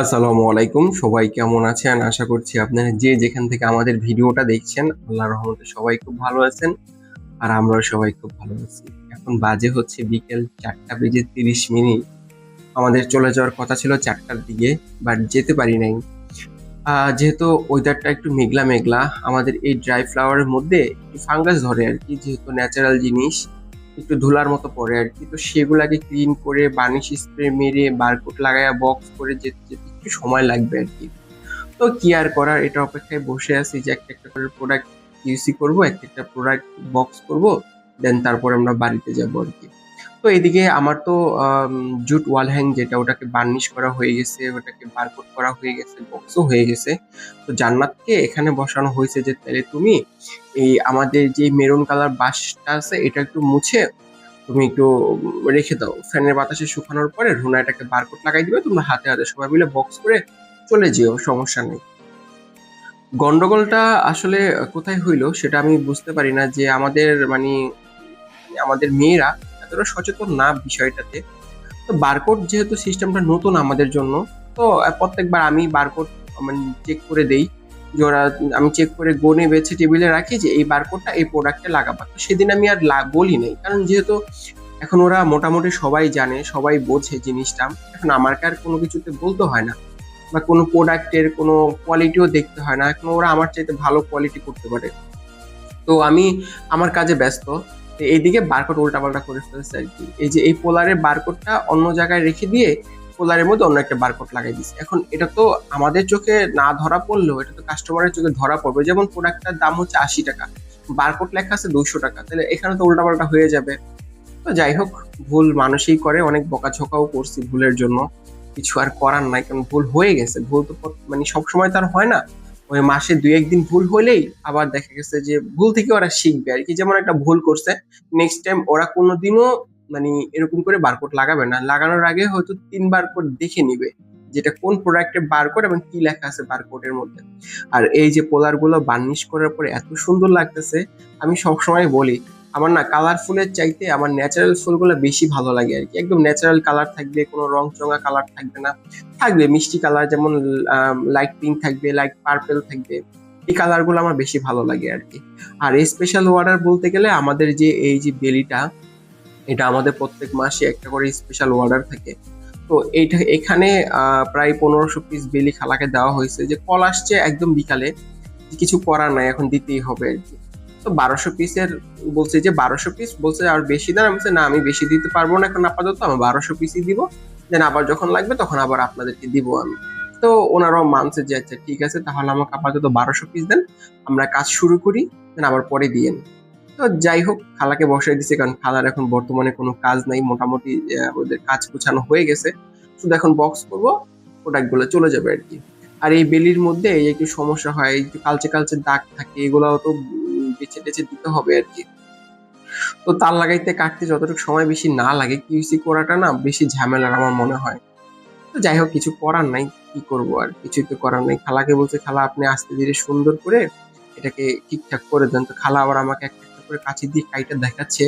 আসসালামু আলাইকুম, সবাই কেমন আছেন? আশা করছি আপনারা যে যেখান থেকে আমাদের ভিডিওটা দেখছেন আল্লাহর রহমতে সবাই খুব ভালো আছেন। আর আমরাও সবাই খুব ভালো আছি। এখন বাজে হচ্ছে বিকেল 4টা বেজে 30 মিনিট। আমাদের চলে যাওয়ার কথা ছিল 4টার দিকে, বাট যেতে পারি নাই। যেহেতু ওয়েদারটা একটু মেঘলা মেঘলা, আমাদের এই ড্রাই ফ্লাওয়ারের মধ্যে একটু ফাঙ্গাস ধরে আর কি, যেহেতু ন্যাচারাল জিনিস একটু ধুলার মতো পড়ে আর কি। তো সেগুলাকে ক্লিন করে বার্নিশ স্প্রে মেরে বারকোড লাগায়া বক্স করে যেতে যেতে একটু সময় লাগবে আর কি। তো কি আর করার, এটা অপেক্ষায় বসে আছি যে একটা একটা করে প্রোডাক্ট ইউসি করবো, একটা একটা প্রোডাক্ট বক্স করব, দেন তারপর আমরা বাড়িতে যাবো আর কি। তো এদিকে আমার তো জুট ওয়াল হ্যাং যেটা, ওটাকে বার্নিশ করা হয়ে গেছে, ওটাকে বারকোড করা হয়ে গেছে, বক্সও হয়ে গেছে। তো জান্নাতকে এখানে বসানো হয়েছে যে তাহলে তুমি এই আমাদের যে মেরুন কালার বাসটা আছে এটা একটু মুছে তুমি একটু রেখে দাও, ফ্যানের বাতাসে শুকানোর পরে রুনা এটাকে বারকোড লাগাই দিবে, তোমরা হাতে হাতে সবাই মিলে বক্স করে চলে যেও, সমস্যা নেই। গন্ডগোলটা আসলে কোথায় হইলো সেটা আমি বুঝতে পারি না, যে আমাদের মানে আমাদের মেয়েরা এতটা সচেতন না বিষয়টাতে। তো বারকোড যেহেতু সিস্টেমটা নতুন আমাদের জন্য, তো প্রত্যেকবার আমি বারকোড মানে চেক করে দেই, যে ওরা, আমি চেক করে গনে বেছে টেবিলে রাখি যে এই বারকোডটা এই প্রোডাক্টে লাগাবা। তো সেদিন আমি আর বলি নাই, কারণ যেহেতু এখন ওরা মোটামুটি সবাই জানে, সবাই বোঝে জিনিসটা। এখন আমাকে আর কোনো কিছুতে বলতে হয় না, বা কোনো প্রোডাক্টের কোনো কোয়ালিটিও দেখতে হয় না, এখন ওরা আমার চাইতে ভালো কোয়ালিটি করতে পারে। তো আমি আমার কাজে ব্যস্ত। তো এইদিকে বারকোড উল্টাপাল্টা করে ফেলছে আর কি। এই যে এই পোলারের বারকোডটা অন্য জায়গায় রেখে দিয়ে পোলারের মধ্যে অন্য একটা বারকোড লাগাই দিচ্ছে। এখন এটা তো আমাদের চোখে না ধরা পড়লেও এটা তো কাস্টমারের চোখে ধরা পড়বে। যেমন প্রোডাক্টটার দাম হচ্ছে 80 টাকা, বারকোড লেখা আছে 200 টাকা, তাহলে এখানে তো উল্টাপাল্টা হয়ে যাবে। তো যাই হোক, ভুল মানুষই করে, অনেক বকাঝকাও করছি ভুলের জন্য। কিছু আর করার নাই, কারণ ভুল হয়ে গেছে। ভুল তো মানে সবসময় তার হয় না, ওই মাসে 2-1 দিন ভুল হলেই আবার দেখা গেছে যে ভুল থেকে ওরা শিখবে আর কি। যেমন একটা ভুল করছে, নেক্সট টাইম ওরা কোনোদিনও মানে এরকম করে বারকোড লাগাবে না, লাগানোর আগে হয়তো 3 বার করে দেখে নিবে যেটা কোন প্রোডাক্টের বারকোড এবং কি লেখা আছে বারকোডের মধ্যে। আর এই যে পোলার গুলো বার্নিশ করার পরে এত সুন্দর লাগতেছে, আমি সবসময় বলি আমার না কালারফুলের চাইতে আমার ন্যাচারাল ফুলগুলো বেশি ভালো লাগে আর কি। একদম ন্যাচারাল কালার থাকবে, কোনো রং চঙা কালার থাকবে না, থাকবে মিষ্টি কালার, যেমন লাইট পিঙ্ক থাকবে, লাইট পার্পেল থাকবে। এই কালার গুলো আমার বেশি ভালো লাগে আর কি। আর এই স্পেশাল অর্ডার বলতে গেলে আমাদের যে এই যে বেলিটা, এটা আমাদের প্রত্যেক মাসে একটা করে স্পেশাল অর্ডার থাকে। তো এইটা এখানে প্রায় 1500 পিস বেলি খালাকে দেওয়া হয়েছে, যে কল আসছে একদম বিকালে, কিছু করার নাই, এখন দিতেই হবে আর কি। তো 1200 পিসের বলছে, যে 1200 পিস বলছে আর বেশি দেন, আমি বলছি, না আমি বেশি দিতে পারবো না এখন আপাতত, আমি 1200 পিসই দিব, দেন আবার যখন লাগবে তখন আবার আপনাদেরকে দিব আমি। তো ওনারাও মানছে যে আচ্ছা ঠিক আছে, তাহলে আমাকে আপাতত 1200 পিস দেন, আমরা কাজ শুরু করি, দেন আবার পরে দিয়েন। তো যাই হোক, খালাকে বসাই দিছে, কারণ খালার এখন বর্তমানে কোনো কাজ নাই, মোটামুটি ওদের কাজ গোছানো হয়ে গেছে, শুধু এখন বক্স করবো, প্রোডাক্ট গুলো চলে যাবে আর কি। আর এই বেলির মধ্যে এই একটু সমস্যা হয়, এই একটু কালচে কালচে দাগ থাকে, এগুলাও তো বেছে টেছে দিতে হবে আর কি। তো তার লাগাইতে কাটতে যতটুকু সময় বেশি না লাগে, কিউসি করাটা না বেশি ঝামেলার আমার মনে হয়। তো যাই হোক, কিছু করার নাই, কি করব আর, কিছুই তো করার নাই। খালাকে বলছে, খালা আপনি আস্তে ধীরে সুন্দর করে এটাকে ঠিকঠাক করে দেন। তো খালা আবার আমাকে একটা একটা করে কাঁচি দিয়ে কাইটা দেখাচ্ছে,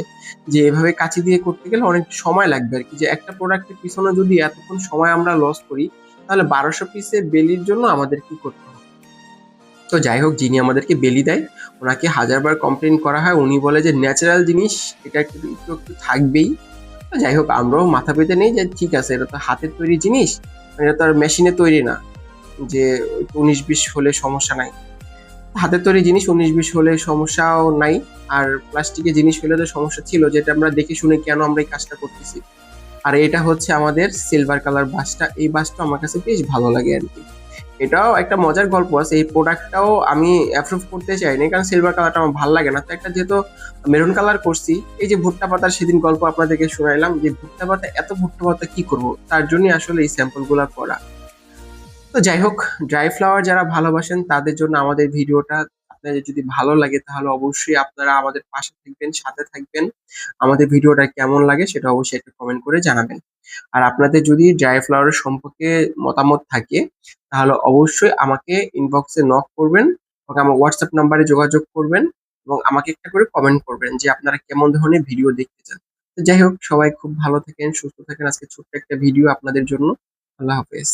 যে এভাবে কাঁচি দিয়ে করতে গেলে অনেক সময় লাগবে আর কি। যে একটা প্রোডাক্টের পিছনে যদি এতক্ষণ সময় আমরা লস করি, তাহলে 1200 পিসের বেলির জন্য আমাদের কি করতে হবে। তো যাই হোক, যিনি আমাদেরকে বেলি দেয় ওনাকে হাজারবার কমপ্লেন করা হয়, উনি বলে যে ন্যাচারাল জিনিস, এটা একটু একটু একটু থাকবেই। তো যাই হোক, আমরাও মাথা পেতে নেই যে ঠিক আছে, এটা তো হাতের তৈরি জিনিস, এটা তো আর মেশিনে তৈরি না, যে 19-20 হলে সমস্যা নাই। হাতের তৈরি জিনিস 19-20 হলে সমস্যাও নাই। আর প্লাস্টিকের জিনিস হলে তো সমস্যা ছিল, যেটা আমরা দেখে শুনে কেন আমরা এই কাজটা করতেছি। আর এটা হচ্ছে আমাদের সিলভার কালার বাসটা, এই বাসটা আমার কাছে বেশ ভালো লাগে আর কি। এটাও একটা মজার গল্প আছে, এই প্রোডাক্টটাও আমি অ্যাপ্রুভ করতে চাইনি, কারণ সিলভার কালারটা আমার ভালো লাগে না। তো একটা যেহেতু মেরুন কালার করছি, এই যে ভুট্টা পাতার সেদিন গল্প আপনাদেরকে শোনাইলাম, যে ভুট্টা পাতা, এত ভুট্টা পাতা কি করব, তার জন্য আসলে এই স্যাম্পল গুলা করা। তো যাই হোক, ড্রাই ফ্লাওয়ার যারা ভালোবাসেন তাদের জন্য আমাদের ভিডিওটা, আপনাদের যদি ভালো লাগে তাহলে অবশ্যই আপনারা আমাদের পাশে থাকবেন, সাথে থাকবেন। আমাদের ভিডিওটা কেমন লাগে সেটা অবশ্যই একটা কমেন্ট করে জানাবেন। আর আপনাদের যদি ড্রাই ফ্লাওয়ার সম্পর্কে মতামত থাকে, তাহলে অবশ্যই আমাকে ইনবক্সে নক করবেন, এবং আমার হোয়াটসঅ্যাপ নাম্বারে যোগাযোগ করবেন, এবং আমাকে একটা করে কমেন্ট করবেন যে আপনারা কেমন ধরনের ভিডিও দেখতে চান। তো যাই হোক, সবাই খুব ভালো থাকেন, সুস্থ থাকেন। আজকে ছোট্ট একটা ভিডিও আপনাদের জন্য। আল্লাহ হাফেজ।